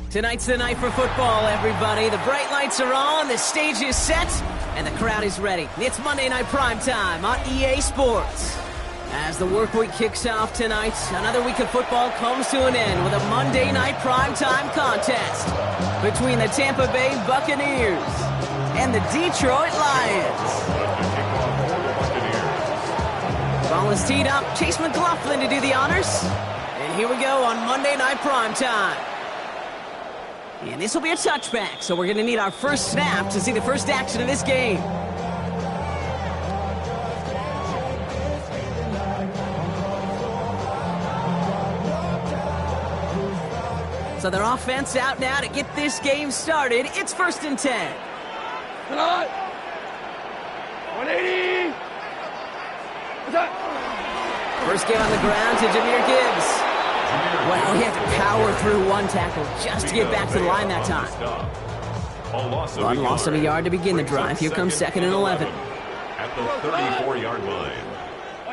Tonight's the night for football, everybody. The bright lights are on, the stage is set, and the crowd is ready. It's Monday Night Primetime on EA Sports. As the work week kicks off tonight, another week of football comes to an end with a Monday Night Primetime contest between the Tampa Bay Buccaneers and the Detroit Lions. Ball is teed up. Chase McLaughlin to do the honors. And here we go on Monday Night Primetime. And this will be a touchback, so we're going to need our first snap to see the first action of this game. So their offense out now to get this game started. It's 1st and 10. 180. First get on the ground to Jahmyr Gibbs. Well, he had to power through one tackle just to get back to the line that time. One loss of a yard to begin the drive. Here comes 2nd and 11. At the 34-yard line.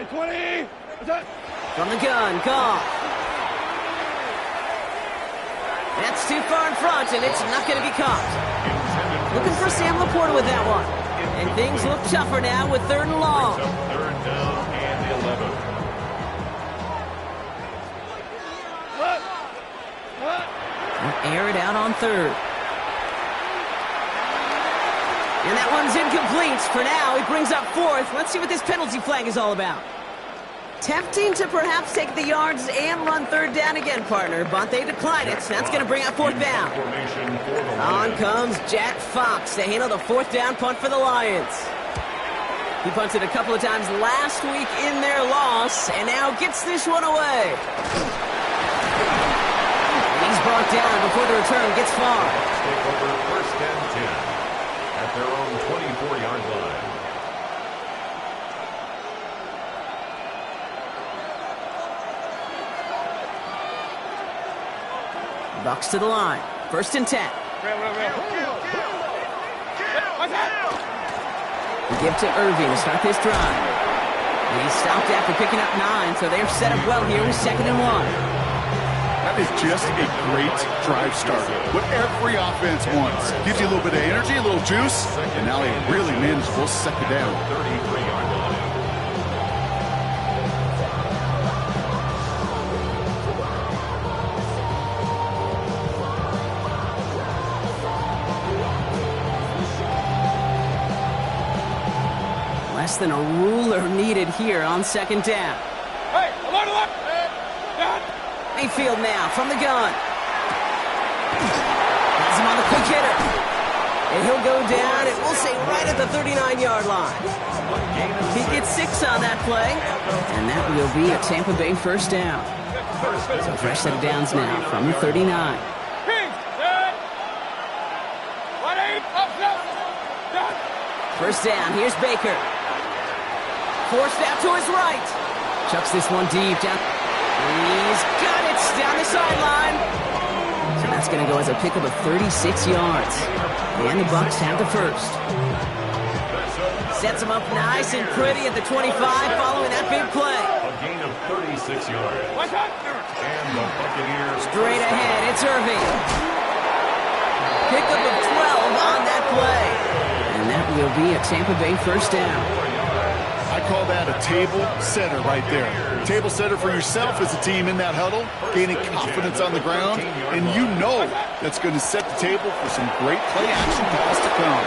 20. From the gun, Goff. That's too far in front, and it's not going to be caught. Looking for Sam Laporta with that one. And things look tougher now with 3rd and long. Third down and 11. Air it out on 3rd. And that one's incomplete. For now, he brings up 4th. Let's see what this penalty flag is all about. Tempting to perhaps take the yards and run 3rd down again, partner, but they decline it. That's going to bring up 4th down. On comes Jack Fox to handle the 4th down punt for the Lions. He punted a couple of times last week in their loss, and now gets this one away. He's brought down before the return gets far. Take over 1st and 10 at their own 24-yard line. Bucks to the line. 1st and 10. We give to Irving to start this drive. And he's stopped after picking up 9, so they're set up well here with 2nd and 1. That is just a great drive starter. What every offense wants. Gives you a little bit of energy, a little juice, and now a really manageable 2nd down. 33-yard line. Less than a ruler needed here on 2nd down. Hey, alert, alert! Mayfield now from the gun. Has him on the quick hitter. And he'll go down, and we'll say right at the 39-yard line. He gets 6 on that play, and that will be a Tampa Bay 1st down. So fresh set of downs now from the 39. First down, here's Baker. Forced out to his right. Chucks this one deep down. He's got it down the sideline. So that's going to go as a pickup of 36 yards. And the Bucks have the 1st. Sets him up nice and pretty at the 25 following that big play. A gain of 36 yards. And the Buccaneers straight ahead, it's Irving. Pickup of 12 on that play. And that will be a Tampa Bay 1st down. I call that a table setter right there. Table setter for yourself as a team in that huddle, gaining confidence on the ground, and you know that's going to set the table for some great play action calls to come.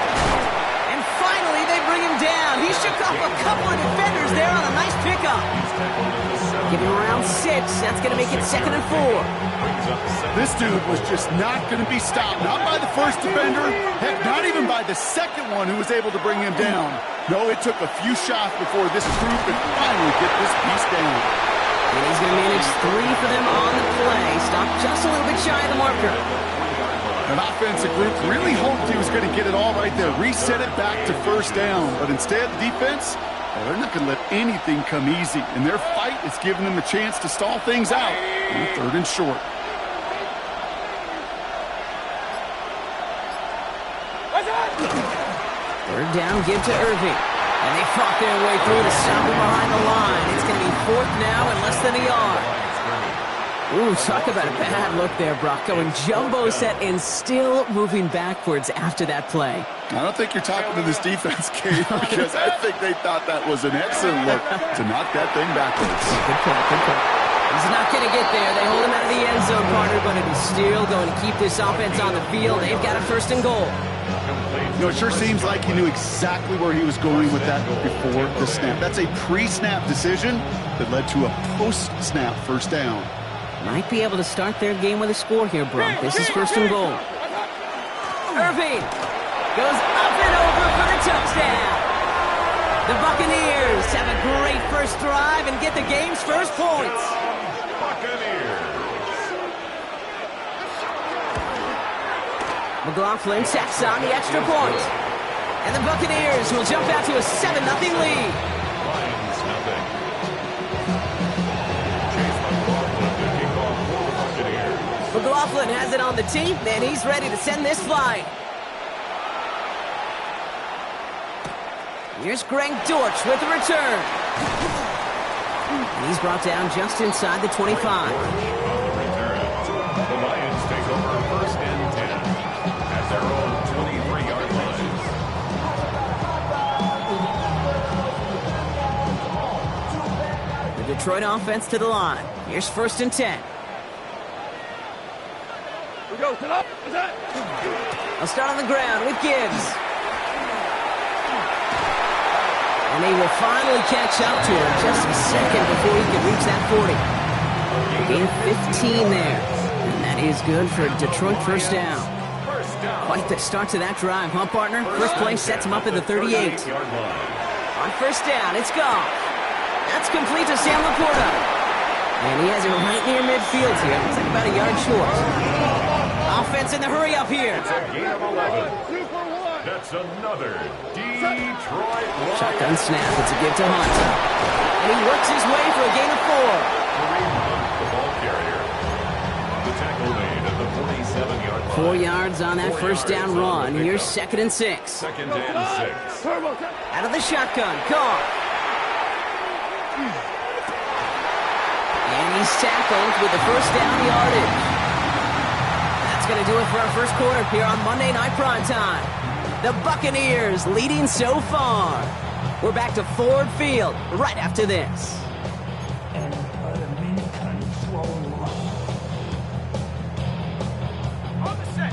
And finally, they bring him down. He shook off a couple of defenders there on a nice pickup. Give him around 6. That's going to make it 2nd and 4. This dude was just not going to be stopped. Not by the 1st defender. Heck, not even by the 2nd one who was able to bring him down. No, it took a few shots before this crew could finally get this piece down. And he's going to manage 3 for them on the play. Stopped just a little bit shy of the marker. An offensive group really hoped he was going to get it all right there. Reset it back to 1st down. But instead, the defense, they're not going to let anything come easy. And their fight is giving them a chance to stall things out on 3rd and short. Third down, give to Irving. And they fought their way through to stop him behind the line. It's going to be 4th now and less than a yard. Ooh, talk about a bad look there, Brock. Going jumbo set and still moving backwards after that play. I don't think you're talking to this defense, Kate, because I think they thought that was an excellent look to knock that thing backwards. Good point, good point. He's not going to get there. They hold him out of the end zone, partner, but it is still going to keep this offense on the field. They've got a 1st and goal. You know, it sure seems like he knew exactly where he was going with that before the snap. That's a pre-snap decision that led to a post-snap 1st down. Might be able to start their game with a score here, Brock. This is 1st and goal. Irving goes up and over for the touchdown. The Buccaneers have a great 1st drive and get the game's 1st points. Buccaneers. McLaughlin tacks on the extra point. And the Buccaneers will jump out to a 7-0 lead. Lions nothing. Chase McLaughlin to kick off for the Buccaneers. McLaughlin has it on the tee, and he's ready to send this flying. Here's Greg Dortch with the return. And he's brought down just inside the 25. On the return, the Lions take over 1st and 10 at their own 23-yard line. Detroit offense to the line. Here's 1st and 10. I'll start on the ground with Gibbs. And he will finally catch up to him just a second before he can reach that 40. Gain 15 there. And that is good for Detroit 1st down. Quite the start to that drive, huh, partner? First play sets him up at the 38. On 1st down, it's Goff. That's complete to Sam Laporta. And he has it right near midfield here. Looks like about a yard short. Offense in the hurry up here. It's a gain of 11. That's another Detroit. Shotgun snap. It's a give to Hunt. And he works his way for a gain of 4. The ball carrier. The tackle made at the 47-yard line. 4 yards on that 1st down run. Here's 2nd and 6. 2nd and 6. Out of the shotgun. Goff. And he's tackled with the 1st down yardage. That's going to do it for our 1st quarter here on Monday Night Primetime. The Buccaneers leading so far. We're back to Ford Field right after this.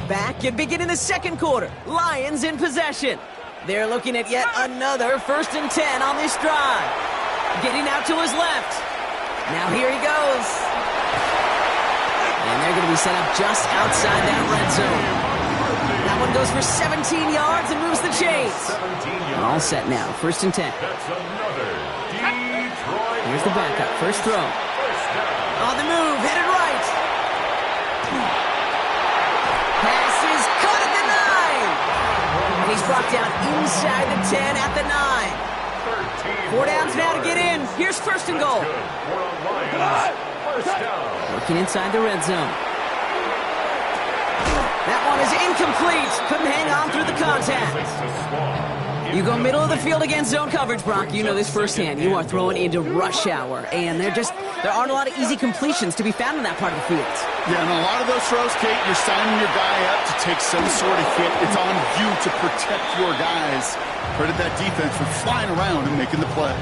Back and beginning the 2nd quarter. Lions in possession. They're looking at yet another 1st and 10 on this drive. Getting out to his left. Now here he goes. And they're going to be set up just outside that red zone. That one goes for 17 yards and moves the chains. All set now. 1st and 10. Here's the backup. First throw. On the move. Headed right. Pass is caught at the 9. And he's brought down inside the 10 at the 9. 4 downs now to get in. Here's 1st and goal. Working inside the red zone. That one is incomplete. Couldn't hang on through the contact. You go middle of the field against zone coverage, Brock. You know this firsthand. You are throwing into rush hour, and there aren't a lot of easy completions to be found in that part of the field. Yeah, and a lot of those throws, Kate, you're signing your guy up to take some sort of hit. It's on you to protect your guys. Credit that defense for flying around and making the play.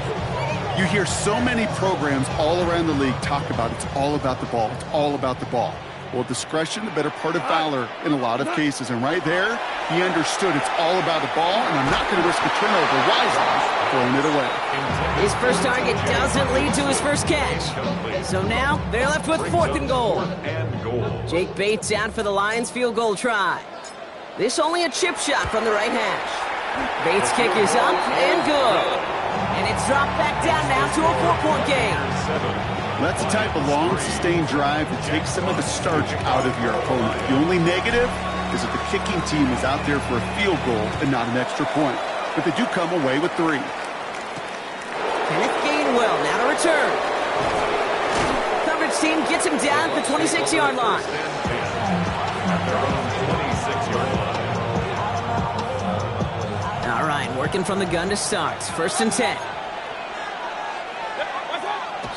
You hear so many programs all around the league talk about it's all about the ball. It's all about the ball. Well, discretion, the better part of valor in a lot of cases. And right there, he understood it's all about the ball, and I'm not going to risk a turnover. Wisely throwing it away. His first target doesn't lead to his first catch. So now they're left with 4th and goal. Jake Bates out for the Lions field goal try. This only a chip shot from the right hash. Bates' kick is up and good. And it's dropped back down now to a 4-point game. That's the type of long, sustained drive that takes some of the starch out of your opponent. The only negative is that the kicking team is out there for a field goal and not an extra point. But they do come away with 3. Kenneth Gainwell now to return. Coverage team gets him down at the 26-yard line. All right, working from the gun to start. 1st and 10.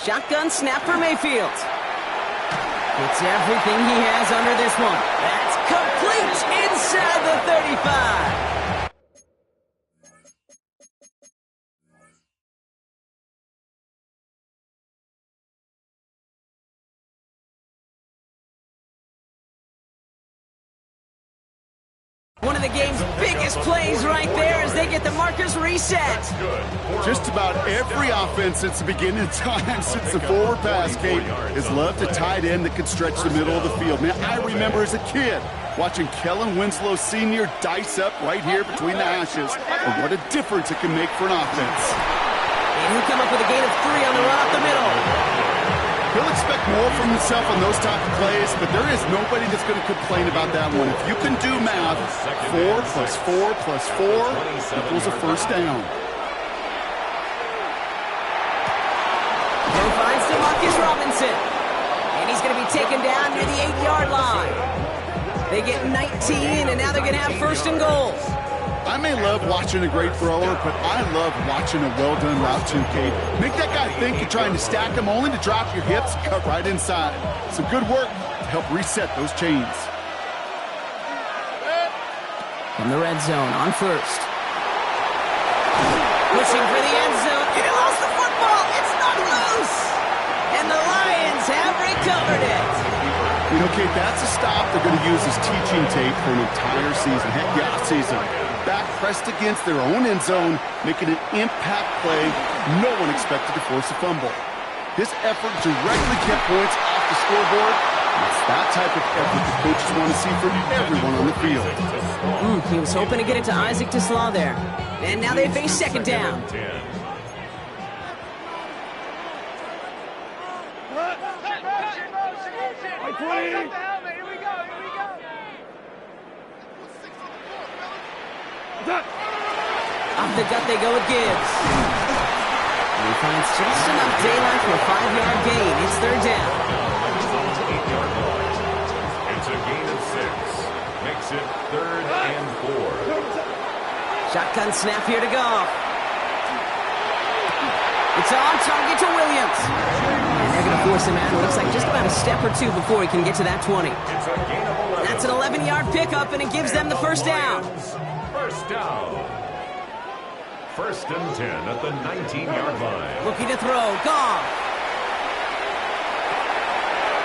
Shotgun snap for Mayfield. It's everything he has under this one. That's complete inside the 35. One of the game's biggest plays right there as they get the markers reset. Just about every offense since the beginning of time, since the forward pass game, has loved a tight end that could stretch the middle of the field. Man, I remember as a kid watching Kellen Winslow Sr. dice up right here between the hashes. And what a difference it can make for an offense. And he'll come up with a gain of 3 on the run up the middle. He'll expect more from himself on those type of plays, but there is nobody that's going to complain about that one. If you can do math, 4 plus 4 plus 4 equals a 1st down. Joe finds DeMarcus Robinson. And he's going to be taken down near the 8-yard line. They get 19, and now they're going to have 1st and goal. I may love watching a great thrower, but I love watching a well-done route too, Kate. Make that guy think you're trying to stack him only to drop your hips and cut right inside. Some good work to help reset those chains. From the red zone on 1st. Pushing for the end zone. He lost the football. It's not loose. And the Lions have recovered it. You know, Kate, that's a stop they're going to use as teaching tape for an entire season. Heck, the offseason. Back pressed against their own end zone, making an impact play no one expected to force a fumble. This effort directly kept points off the scoreboard. It's that type of effort the coaches want to see from everyone on the field. He was hoping to get it to Isaac Tesla there. And now they face second down. Off the gut they go with Gibbs. And he finds just enough daylight for a 5-yard gain. It's third down. It's a gain of 6. Makes it 3rd and 4. Shotgun snap here to go. It's on target to Williams. And they're going to force him out. It looks like just about a step or two before he can get to that 20. It's a gain of 11. That's an 11-yard pickup, and it gives them the first down. First down. 1st and 10 at the 19-yard line. Looking to throw. Goff.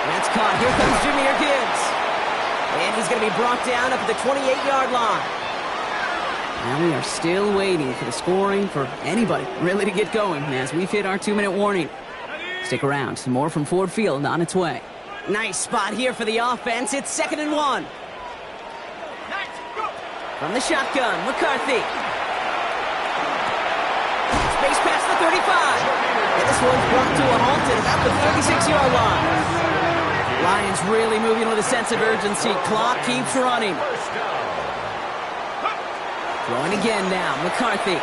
That's caught. Here comes Jahmyr Gibbs. And he's going to be brought down up at the 28-yard line. Now we are still waiting for the scoring for anybody really to get going as we've hit our 2-minute warning. Stick around. Some more from Ford Field on its way. Nice spot here for the offense. It's 2nd and 1. From the shotgun, McCarthy. Space past the 35. And this one's brought to a halt at about the 36-yard line. Lions really moving with a sense of urgency. Clock keeps running. Throwing again now. McCarthy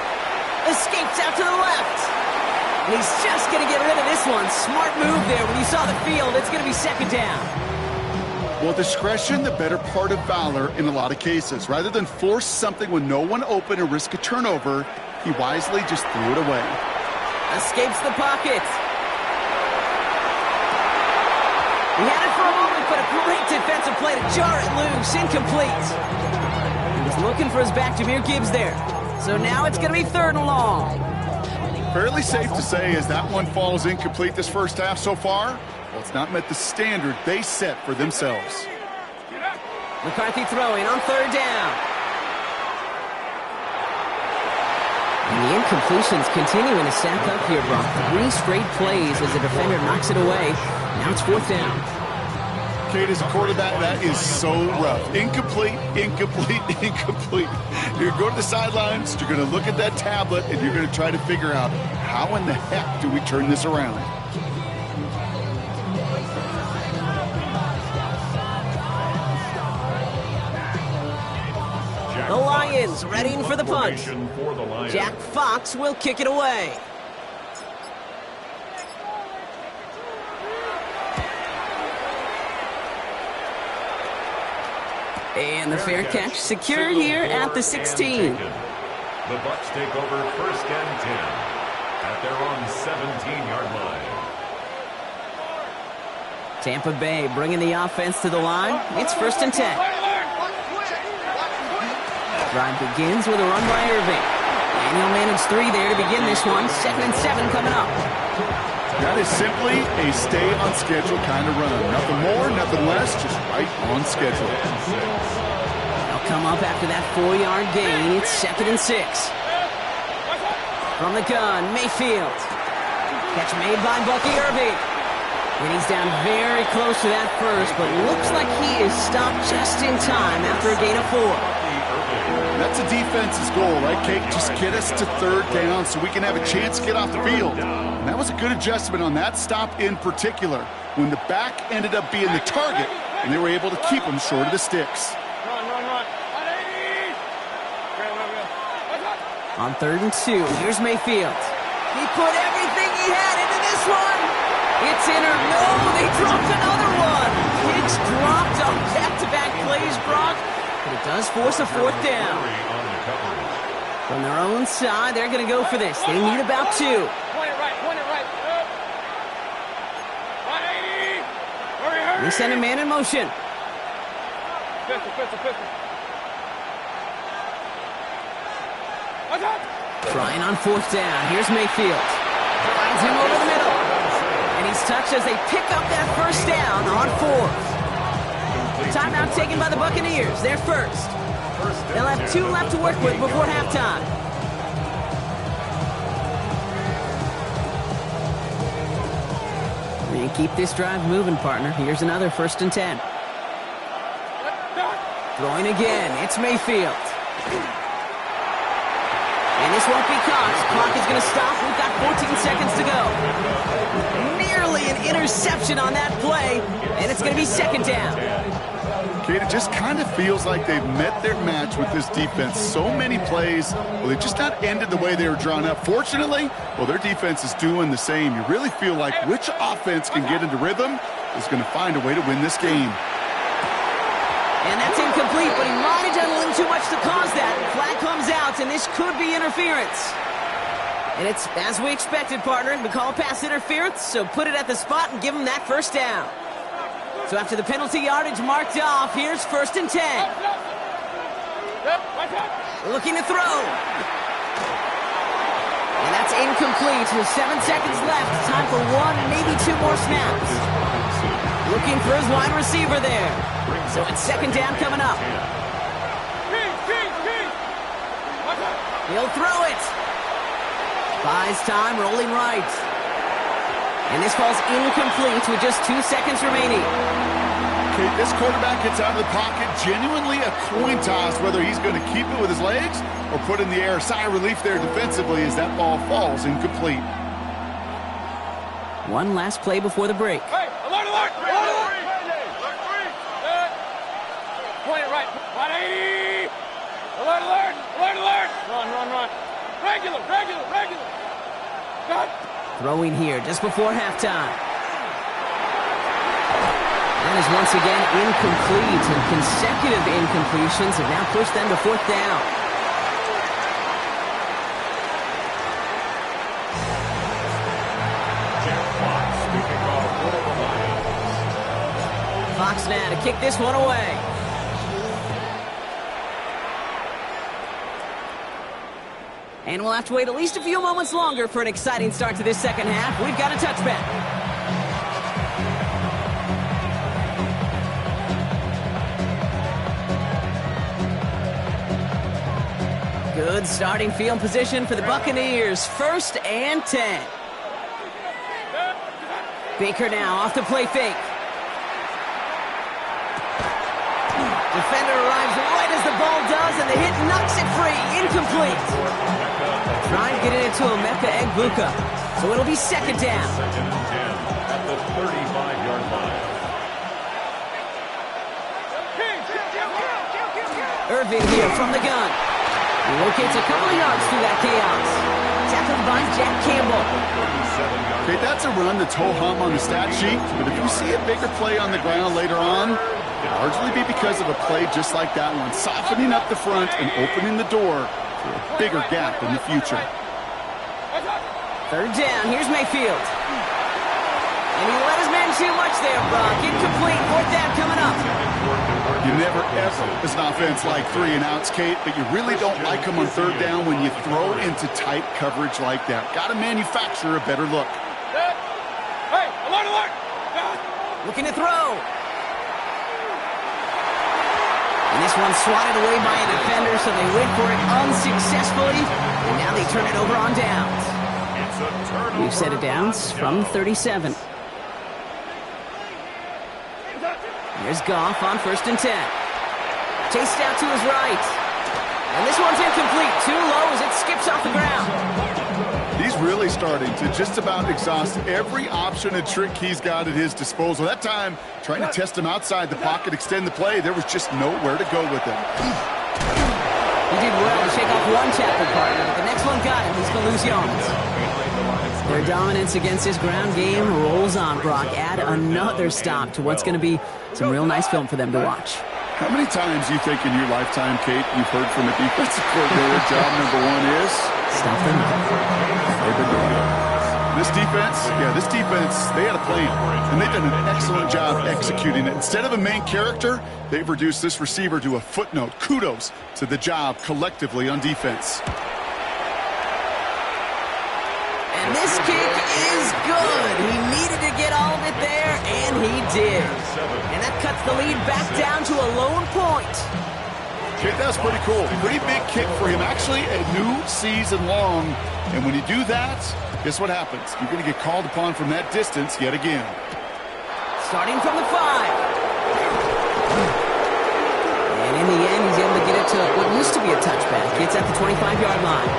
escapes out to the left. And he's just going to get rid of this one. Smart move there. When you saw the field, it's going to be second down. Well, discretion, the better part of valor in a lot of cases. Rather than force something with no one open and risk a turnover, he wisely just threw it away. Escapes the pocket. He had it for a moment, but a great defensive play to jar it loose. Incomplete. He was looking for his back, Jahmyr Gibbs there. So now it's going to be 3rd and long. Fairly safe to say as that one falls incomplete this first half so far, well, it's not met the standard they set for themselves. McCarthy throwing on 3rd down. And the incompletions continuing to stack up here, Brock. 3 straight plays as the defender knocks it away. Now it's 4th down. Kate, as a quarterback, that is so rough. Incomplete, incomplete, incomplete. You're going to go to the sidelines, you're going to look at that tablet, and you're going to try to figure out how in the heck do we turn this around. The Lions readying for the punt. Jack Fox will kick it away. And the fair catch secured here at the 16. The Bucs take over 1st and 10 at their own 17-yard line. Tampa Bay bringing the offense to the line. It's 1st and 10. Drive begins with a run by Irving. And he'll manage 3 there to begin this one. 2nd and 7 coming up. That is simply a stay-on-schedule kind of run. Nothing more, nothing less, just right on schedule. They'll come up after that 4-yard gain. It's 2nd and 6. From the gun, Mayfield. Catch made by Bucky Irving. And he's down very close to that first, but looks like he is stopped just in time after a gain of 4. That's a defense's goal, right, Kate? Just get us to 3rd down so we can have a chance to get off the field. And that was a good adjustment on that stop in particular, when the back ended up being the target, and they were able to keep him short of the sticks. On 3rd and 2, here's Mayfield. He put everything he had into this one. It's in or no, they dropped another one. Hicks dropped on back-to-back plays, Brock. But it does force a 4th down. From their own side, they're going to go for this. They need about 2. Point it right. They send a man in motion. Pistol. Trying on 4th down. Here's Mayfield. Finds him over the middle. And Nice touch as they pick up that first down on 4th. Timeout taken by the Buccaneers. They're first. They'll have 2 left to work with before halftime. And keep this drive moving, partner. Here's another 1st and 10. Throwing again. It's Mayfield. And this won't be caught. Clock is going to stop. We've got 14 seconds to go. Nearly an interception on that play, and it's going to be 2nd down. Kate, it just kind of feels like they've met their match with this defense. So many plays, well, they've just not ended the way they were drawn up. Fortunately, well, their defense is doing the same. You really feel like which offense can get into rhythm is going to find a way to win this game. And that's incomplete, but he might have done a little too much to cause that. Flag comes out, and this could be interference. And it's as we expected, partner. We call pass interference, so put it at the spot and give him that 1st down. So after the penalty yardage marked off, here's 1st and 10. Looking to throw. And that's incomplete. With 7 seconds left. Time for 1, maybe 2 more snaps. Looking for his wide receiver there. So it's 2nd down coming up. He'll throw it. Buys time, rolling right. And this falls incomplete with just 2 seconds remaining. Okay, this quarterback gets out of the pocket. Genuinely a coin toss whether he's going to keep it with his legs or put in the air. Sigh of relief there defensively as that ball falls incomplete. One last play before the break. Hey, alert, alert! Alert! Point it right. 180! Alert, alert! Alert, alert! Run. Regular. Got. Throwing here just before halftime. That is once again incomplete, and consecutive incompletions have now pushed them to 4th down. Fox now to kick this one away. And we'll have to wait at least a few moments longer for an exciting start to this 2nd half. We've got a touchback. Good starting field position for the Buccaneers. 1st and 10. Baker now off the play fake. Defender arrives right as the ball does, and the hit knocks it free. Incomplete. Trying to get it into Emeka Egbuka. So it'll be 2nd down. 2nd and 10 at the 35-yard line. Irving here from the gun. He locates a couple of yards through that chaos. Tackled by Jack Campbell. Okay, that's a run that's ho-hum on the stat sheet, but if you see a bigger play on the ground later on, it'll largely be because of a play just like that one, softening up the front and opening the door for a bigger gap in the future. 3rd down. Here's Mayfield. And he let his man too much there, Brock. Incomplete. 4th down coming up. You never ever, as an offense, like 3 and outs, Kate, but you really don't like them on 3rd down when you throw into tight coverage like that. Got to manufacture a better look. Hey, alert! Looking to throw. And this one's swatted away by a defender, so they went for it unsuccessfully. And now they turn it over on downs. We've set it downs from 37. Here's Goff on 1st and 10. Chased out to his right. And this one's incomplete. Too low as it skips off the ground. He's really starting to just about exhaust every option and trick he's got at his disposal. That time, trying to test him outside the pocket, extend the play, there was just nowhere to go with him. He did well to shake off one tackle partner, but the next one got him. He's going to lose yards. Their dominance against this ground game rolls on, Brock. Add another stop to what's going to be some real nice film for them to watch. How many times do you think in your lifetime, Kate, you've heard from a defensive coordinator, job number 1 is? Stop them. This defense, they had a plan, and they've done an excellent job executing it. Instead of a main character, they've reduced this receiver to a footnote. Kudos to the job collectively on defense. And This kick is good. He needed to get all of it there, and he did. And that cuts the lead back down to a lone point. Okay, that's pretty cool. Pretty big kick for him. Actually, a new season long. And when you do that, guess what happens? You're going to get called upon from that distance yet again. Starting from the 5. And in the end, he's able to get it to what used to be a touchback. It's at the 25-yard line.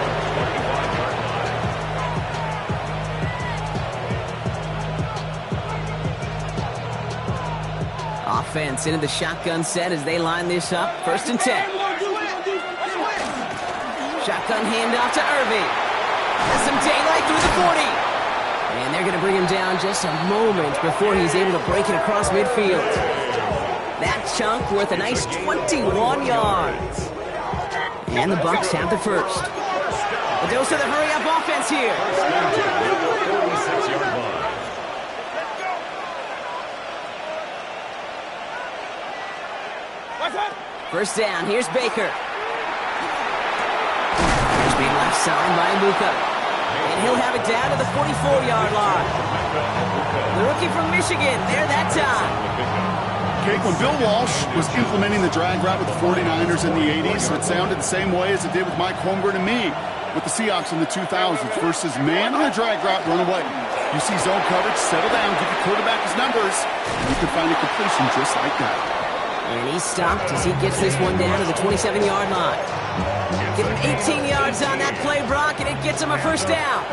Offense into the shotgun set as they line this up. 1st and 10. Shotgun handoff to Irving. Has some daylight through the 40. And they're going to bring him down just a moment before he's able to break it across midfield. That chunk worth a nice 21 yards. And the Bucs have the first. A dose of the hurry-up offense here. 46-yard line. First down, here's Baker. Here's being left side by Ibuka. And he'll have it down to the 44-yard line. The rookie from Michigan, there that time. Okay, when Bill Walsh was implementing the drag route with the 49ers in the 80s, it sounded the same way as it did with Mike Holmgren and me with the Seahawks in the 2000s versus man on a drag route, run away. You see zone coverage, settle down, give your quarterback his numbers, and you can find a completion just like that. And he's stopped as he gets this one down to the 27-yard line. Give him 18 yards on that play, Brock, and it gets him a first down.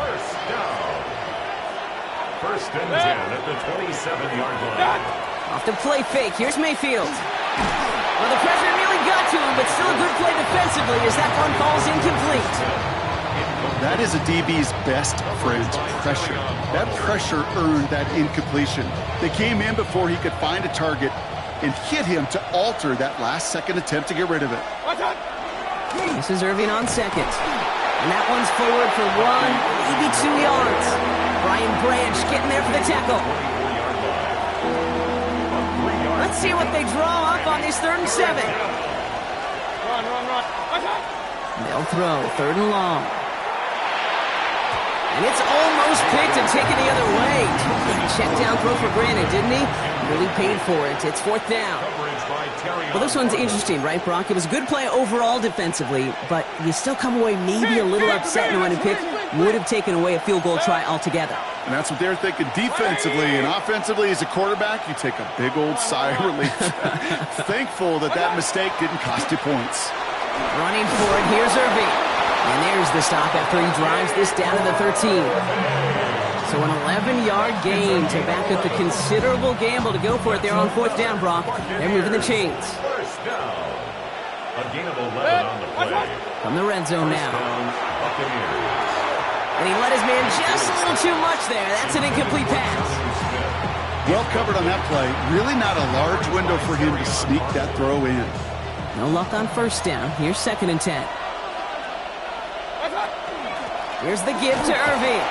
First and 10 at the 27-yard line. Off the play fake, here's Mayfield. Well, the pressure nearly got to him, but still a good play defensively as that one falls incomplete. That is a DB's best friend, pressure. That pressure earned that incompletion. They came in before he could find a target and hit him to alter that last-second attempt to get rid of it. This is Irving on second. And that one's forward for 1, maybe 2 yards. Brian Branch getting there for the tackle. Let's see what they draw up on this 3rd and 7. Run. They'll throw 3rd and long. And it's almost picked and taken the other way. Check down throw for granted, didn't he? Really paid for it. It's 4th down. Well, this one's interesting, right, Brock? It was a good play overall defensively, but you still come away maybe a little upset knowing a pick would have taken away a field goal try altogether. And that's what they're thinking defensively. And offensively, as a quarterback, you take a big old sigh of relief. Thankful that that mistake didn't cost you points. Running for it, here's Irving. And there's the stop after he drives this down to the 13. So an 11-yard gain to back up the considerable gamble to go for it there on 4th down, Brock. They're moving the chains. First down. A gain of 11 on the play. From the red zone now. Buccaneers. And he let his man just a little too much there. That's an incomplete pass. Well covered on that play. Really not a large window for him to sneak that throw in. No luck on 1st down. Here's 2nd and 10. Here's the give to Irving.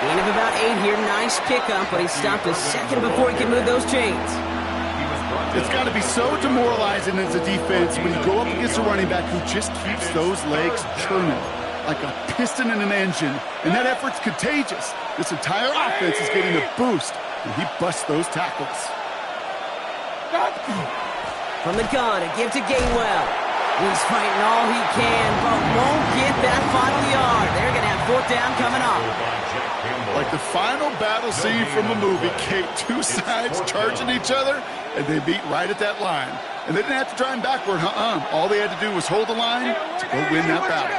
Gain of about 8 here. Nice pickup, but he stopped a second before he could move those chains. It's got to be so demoralizing as a defense when you go up against a running back who just keeps those legs churning like a piston in an engine, and that effort's contagious. This entire offense is getting a boost, and he busts those tackles. From the gun, a give to Gainwell. He's fighting all he can, but won't get that final yard. They're going to have 4th down coming up. Like the final battle scene from a movie, Kate, 2 sides charging each other, and they meet right at that line. And they didn't have to drive backward, All they had to do was hold the line to go win that battle.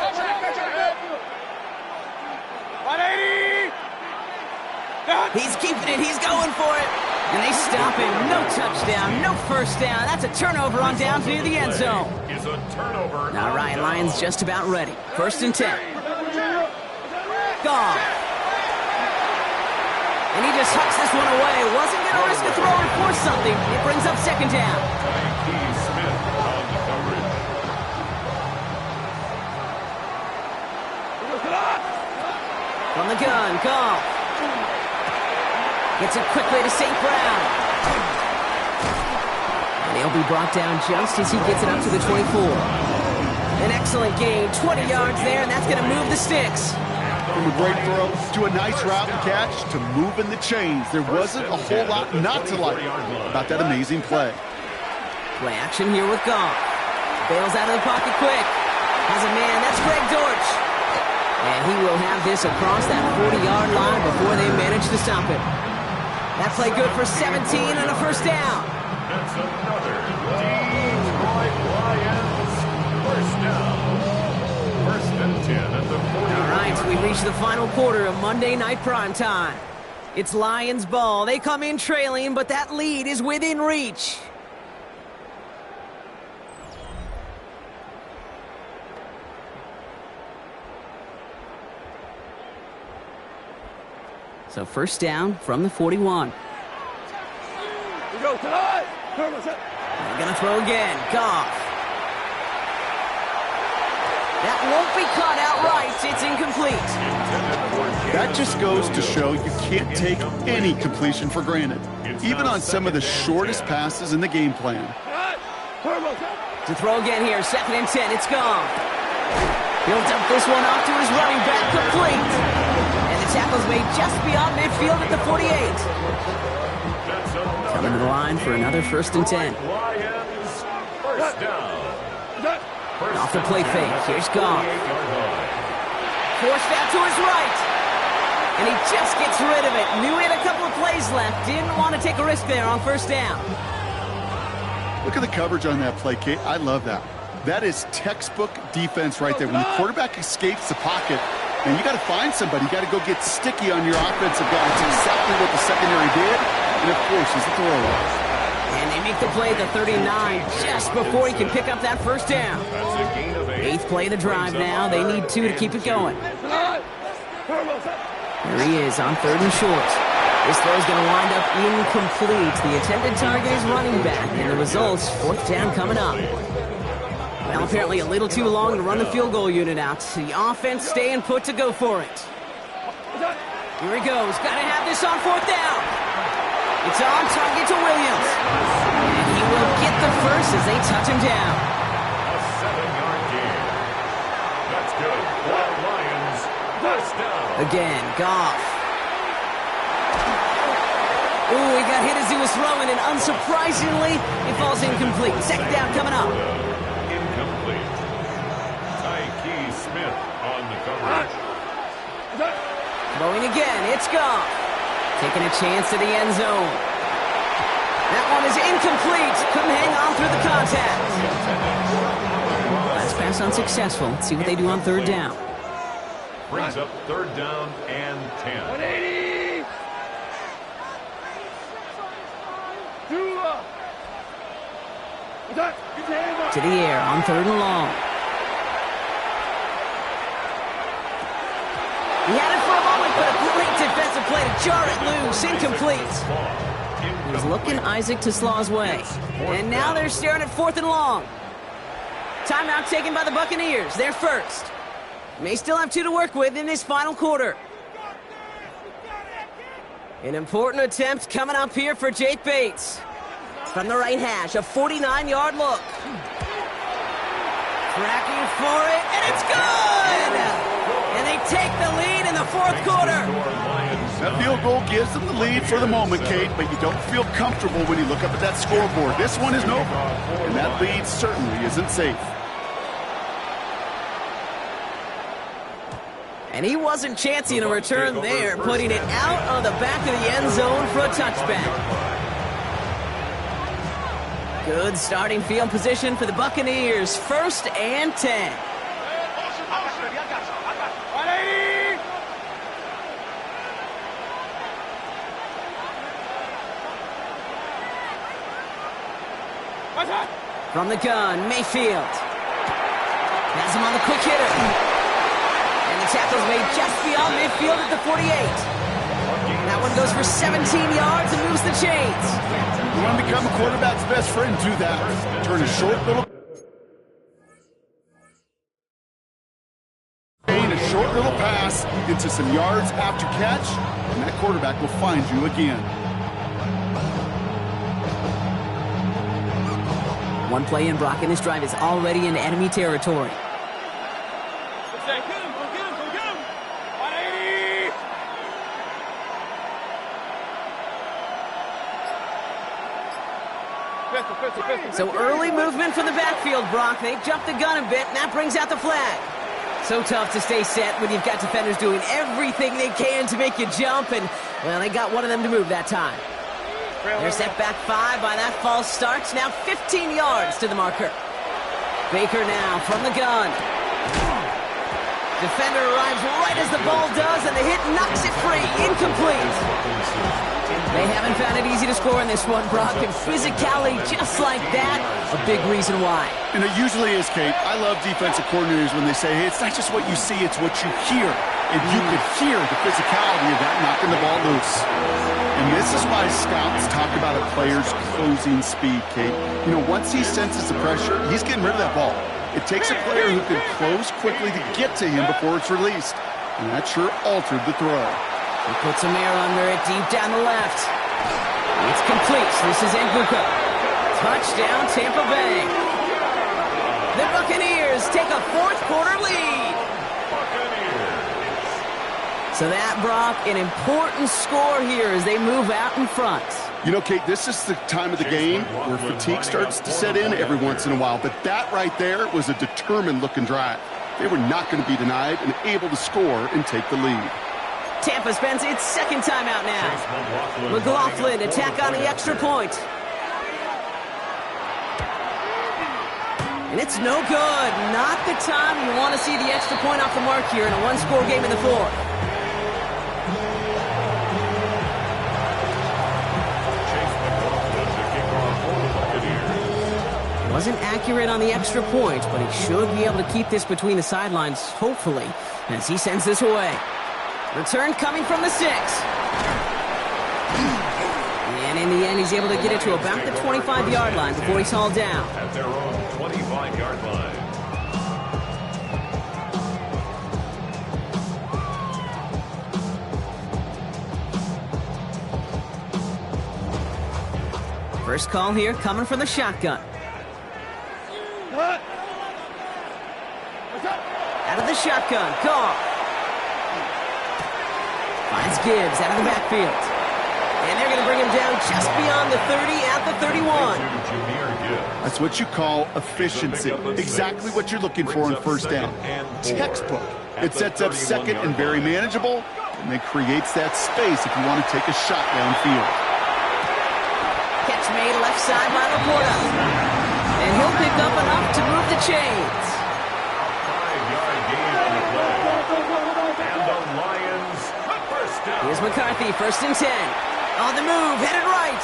180! He's keeping it. He's going for it. And they stop him. No touchdown. No first down. That's a turnover on down near the end zone. Now Ryan Lyon's just about ready. 1st and 10. Gone. And he just hucks this one away. Wasn't going to risk a throw and force something. It brings up 2nd down. From the gun, Goff. Gets it quickly to St. Brown. And he'll be brought down just as he gets it up to the 24. An excellent gain, 20 yards there, and that's going to move the sticks. From a great throw to a nice route and catch to moving the chains. There wasn't a whole lot not to like about that amazing play. Play action here with Goff. Bails out of the pocket quick. Has a man. That's Greg Dortch. And he will have this across that 40-yard line before they manage to stop it. That play good for 17 and a first down. That's another Detroit Lions first down. First and 10 at the 40. All right, we reach the final quarter of Monday Night Primetime. It's Lions ball. They come in trailing, but that lead is within reach. So first down from the 41. We go tonight. They're going to throw again. Goff. That won't be caught outright. It's incomplete. That just goes to show you can't take any completion for granted, even on some of the shortest passes in the game plan. To throw again here. 2nd and 10. It's Goff. He'll dump this one off to his running back. Complete. Tackles made just beyond midfield at the 48. Coming to the line for another 1st and 10. First down. Off the play fake. Here's Goff. Forced out to his right. And he just gets rid of it. Knew he had a couple of plays left. Didn't want to take a risk there on first down. Look at the coverage on that play, Kate. I love that. That is textbook defense right there. When the quarterback escapes the pocket, and you got to find somebody. You got to go get sticky on your offensive guy. It's exactly what the secondary did. And, of course, he's the thrower. And they make the play at the 39 just before he can pick up that first down. That's a gain of 8. 8th play of the drive now. They need 2 to keep it going. There he is on 3rd and short. This throw is going to wind up incomplete. The intended target is running back. And the results, 4th down coming up. Well, apparently a little too long to run the field goal unit out. The offense staying put to go for it. Here he goes. Got to have this on 4th down. It's on target to Williams. And he will get the first as they touch him down. A 7-yard gain. That's good. For Lions. First down. Again, Goff. Ooh, he got hit as he was throwing, and unsurprisingly, it falls incomplete. 2nd down coming up. Throwing again, it's Goff. Taking a chance to the end zone. That one is incomplete. Couldn't hang on through the contact. Last pass unsuccessful. Let's see what they do on 3rd down. Brings up 3rd down and 10. 180. To the air on 3rd and long. He had it for a moment, but a great defensive play to jar it loose. Incomplete. He was looking Isaac Teslaw's way. And now they're staring at 4th and long. Timeout taken by the Buccaneers. They're first. May still have 2 to work with in this final quarter. An important attempt coming up here for Jake Bates. From the right hash, a 49-yard look. Tracking for it, and it's good! And they take the lead in the 4th quarter. That field goal gives them the lead for the moment, Kate, but you don't feel comfortable when you look up at that scoreboard. This one isn't over, and that lead certainly isn't safe. And he wasn't chancing a return there, putting it out on the back of the end zone for a touchback. Good starting field position for the Buccaneers. 1st and 10. From the gun, Mayfield. Has him on the quick hitter. And the tackle's made just beyond midfield at the 48. That one goes for 17 yards and moves the chains. You want to become a quarterback's best friend, do that. Turn a short little pass into some yards after catch, and that quarterback will find you again. One play in, Brock, and this drive is already in enemy territory. Go get him, go get him, go get him. So early movement from the backfield, Brock. They jumped the gun a bit, and that brings out the flag. So tough to stay set when you've got defenders doing everything they can to make you jump, and, well, they got one of them to move that time. They're set back 5 by that false start. Now 15 yards to the marker. Baker now from the gun. Defender arrives right as the ball does, and the hit knocks it free. Incomplete. They haven't found it easy to score in this one, Brock, and physicality just like that, a big reason why. And it usually is, Kate. I love defensive coordinators when they say, hey, it's not just what you see, it's what you hear. And you could hear the physicality of that knocking the ball loose. And this is why scouts talk about a player's closing speed, Kate. You know, once he senses the pressure, he's getting rid of that ball. It takes a player who can close quickly to get to him before it's released. And that sure altered the throw. He puts a mirror under it deep down the left. It's complete. This is Nguka. Touchdown, Tampa Bay. The Buccaneers take a fourth-quarter lead. So that, Brock, an important score here as they move out in front. You know, Kate, this is the time of the game where fatigue starts to set in every once in a while. But that right there was a determined-looking drive. They were not going to be denied and able to score and take the lead. Tampa spends its second timeout now. McLaughlin attack on the extra point. And it's no good. Not the time you want to see the extra point off the mark here in a one-score game in the fourth. Wasn't accurate on the extra point, but he should be able to keep this between the sidelines, hopefully, as he sends this away. Return coming from the 6. And in the end, he's able to get it to about the 25-yard line before he's hauled down. At their own 25-yard line. First call here coming from the shotgun. Out of the shotgun, Carr. Finds Gibbs out of the backfield. And they're going to bring him down just beyond the 30 at the 31. That's what you call efficiency. Exactly what you're looking for in first down. Textbook. It sets up second and very manageable, and it creates that space if you want to take a shot downfield. Catch made left side by Laporta. And he'll pick up enough to move the chains. 5-yard gain on the play. And the Lions, first down. Here's McCarthy, 1st and 10. On the move, headed right.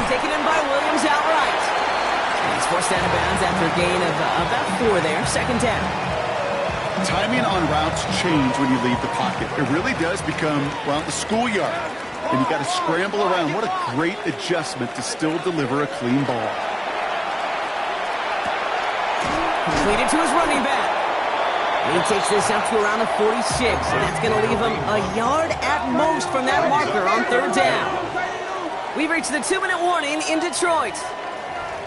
Taken in by Williams outright. He's forced out of bounds after a gain of about 4 there, 2nd down. Timing on routes change when you leave the pocket. It really does become, well, the schoolyard. And you got to scramble around. What a great adjustment to still deliver a clean ball. Completed to his running back. He takes this up to around the 46, and that's going to leave him a yard at most from that marker on 3rd down. We've reached the 2-minute warning in Detroit.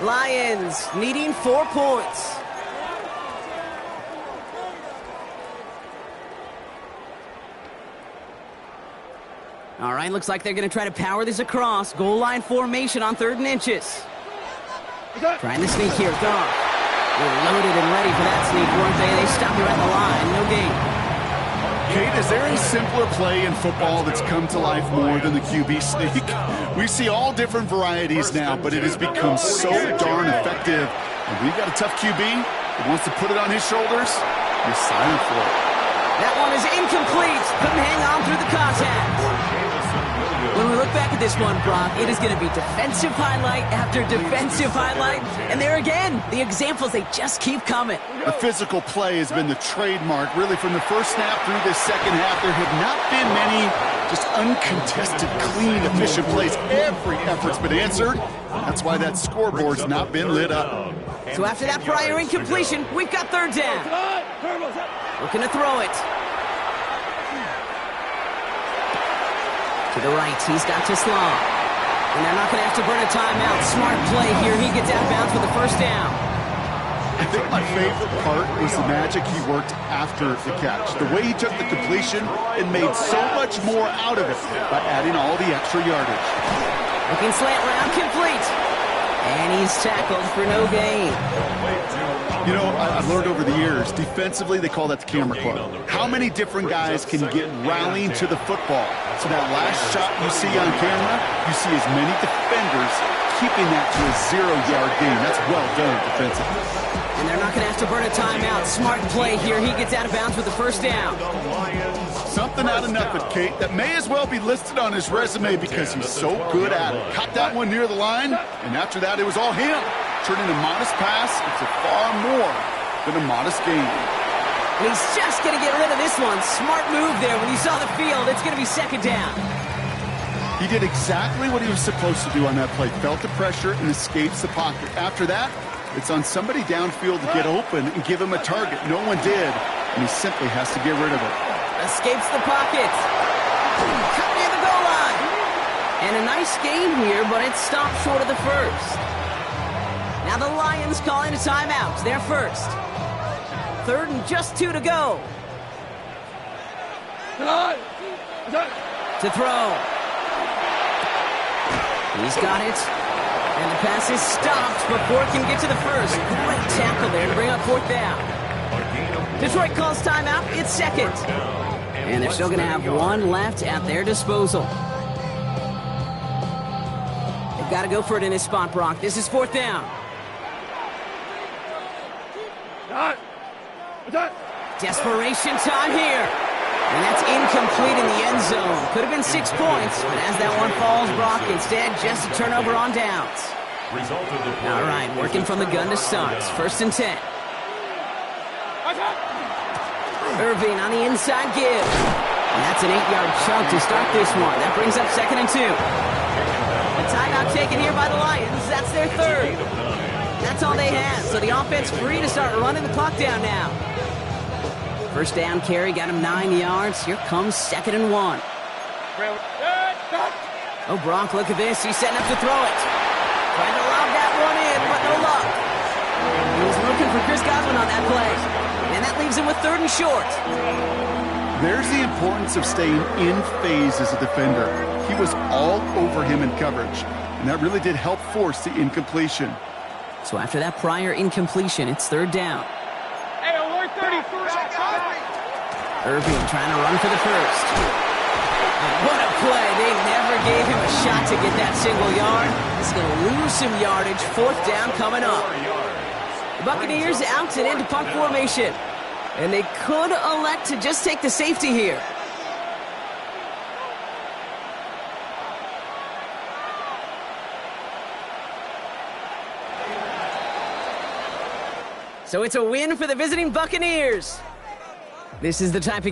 Lions needing 4 points. All right, looks like they're going to try to power this across. Goal line formation on 3rd and inches. Trying to sneak here, Goff. They're loaded and ready for that sneak, weren't they? They stopped right at the line. No gain. Kate, is there a simpler play in football that's come to life more than the QB sneak? We see all different varieties now, but it has become so darn effective. And when you've got a tough QB that wants to put it on his shoulders, you're silent for it. That one is incomplete. Couldn't hang on through the contact. When we look back at this one, Brock, it is going to be defensive highlight after defensive highlight. And there again, the examples, they just keep coming. The physical play has been the trademark, really, from the first snap through this second half. There have not been many just uncontested, clean, efficient plays. Every effort's been answered. That's why that scoreboard's not been lit up. So after that prior incompletion, we've got 3rd down. Looking to throw it. To the right, he's got to Sloan. And they're not going to have to burn a timeout. Smart play here. He gets out of bounds for the 1st down. I think my favorite part was the magic he worked after the catch. The way he took the completion and made so much more out of it by adding all the extra yardage. Looking slant round, complete. And he's tackled for no gain. You know, I've learned over the years, defensively, they call that the camera club. How many different guys can get rallying to the football? So that last shot you see on camera, you see as many defenders keeping that to a 0-yard gain. That's well done defensively. And they're not going to have to burn a timeout. Smart play here. He gets out of bounds with the first down. Something out of nothing, Kate, that may as well be listed on his resume because he's so good at it. Caught that one near the line, and after that, it was all him. Turning a modest pass into far more than a modest gain. And he's just going to get rid of this one. Smart move there. When he saw the field, it's going to be second down. He did exactly what he was supposed to do on that play. Felt the pressure and escapes the pocket. After that, it's on somebody downfield to get open and give him a target. No one did, and he simply has to get rid of it. Escapes the pocket. Cut near the goal line. And a nice game here, but it stopped short of the first. Now the Lions calling a timeout. They're first. Third and just 2 to go. To throw. He's got it. And the pass is stopped before it can get to the first. Great tackle there to bring up fourth down. Detroit calls timeout. It's second. And they're still going to have one left at their disposal. They've got to go for it in this spot, Brock. This is fourth down. Desperation time here. And that's incomplete in the end zone. Could have been 6 points, but as that one falls, Brock, instead just a turnover on downs. All right, working from the gun to start. First and 10. Irving on the inside give. And that's an 8-yard chunk to start this one. That brings up second and 2. A timeout taken here by the Lions. That's their third. That's all they had. So the offense free to start running the clock down now. First down carry got him 9 yards. Here comes second and 1. Oh, Brock, look at this. He's setting up to throw it. Trying to lob that one in, but no luck. He was looking for Chris Godwin on that play. And that leaves him with third and short. There's the importance of staying in phase as a defender. He was all over him in coverage, and that really did help force the incompletion. So after that prior incompletion, it's third down. Hey, alert 31st. Irving trying to run for the first. What a play. They never gave him a shot to get that single yard. He's going to lose some yardage. Fourth down coming up. The Buccaneers out and into punt formation. And they could elect to just take the safety here. So it's a win for the visiting Buccaneers. This is the type of